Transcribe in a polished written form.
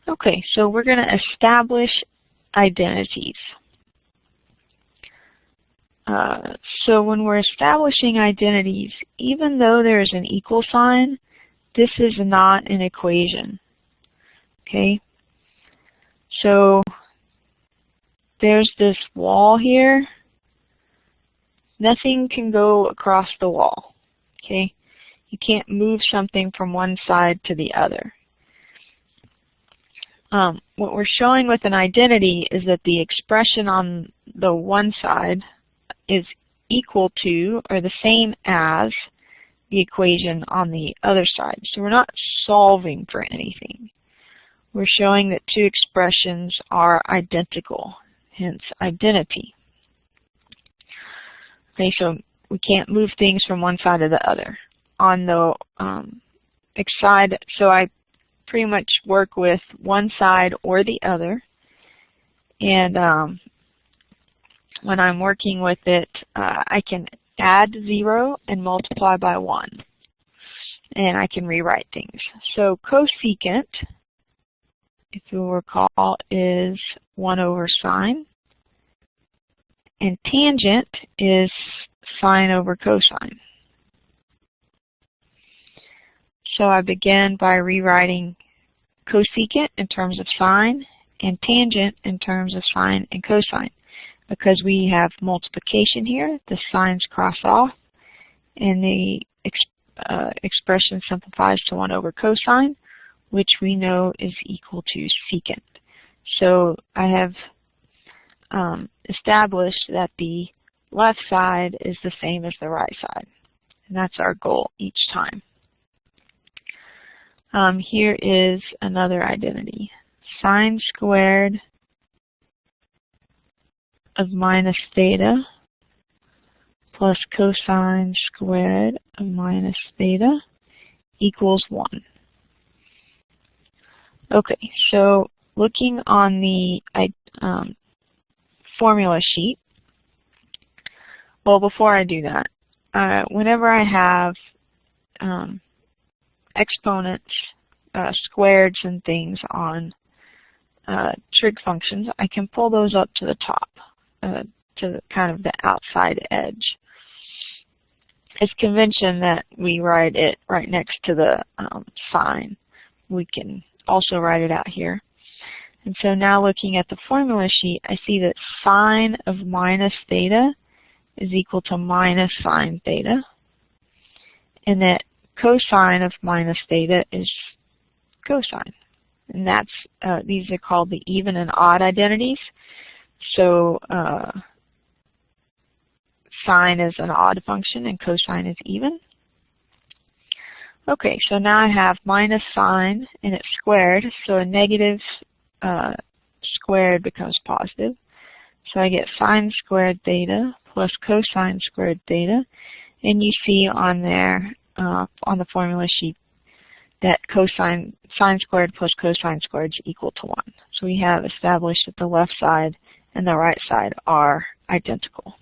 Okay, so we're going to establish identities. So when we're establishing identities, even though there's an equal sign, this is not an equation. Okay? So there's this wall here. Nothing can go across the wall. Okay? You can't move something from one side to the other. What we're showing with an identity is that the expression on the one side is equal to or the same as the equation on the other side. So we're not solving for anything. We're showing that two expressions are identical, hence identity. Okay, so we can't move things from one side to the other. On the side, so I pretty much work with one side or the other, and when I'm working with it, I can add 0 and multiply by 1, and I can rewrite things. So cosecant, if you'll recall, is 1 over sine, and tangent is sine over cosine. So I begin by rewriting cosecant in terms of sine and tangent in terms of sine and cosine. Because we have multiplication here, the signs cross off, and the expression simplifies to 1 over cosine, which we know is equal to secant. So I have established that the left side is the same as the right side, and that's our goal each time. Here is another identity. Sine squared of minus theta plus cosine squared of minus theta equals 1. Okay, so looking on the formula sheet, well, before I do that, whenever I have exponents, squareds, and things on trig functions, I can pull those up to the top, to kind of the outside edge. It's convention that we write it right next to the sign. We can also write it out here. And so now looking at the formula sheet, I see that sine of minus theta is equal to minus sine theta, and that cosine of minus theta is cosine. And that's these are called the even and odd identities. So sine is an odd function and cosine is even. Okay, so now I have minus sine and it's squared, so a negative squared becomes positive. So I get sine squared theta plus cosine squared theta, and you see on there on the formula sheet that sine squared plus cosine squared is equal to 1. So we have established that the left side and the right side are identical.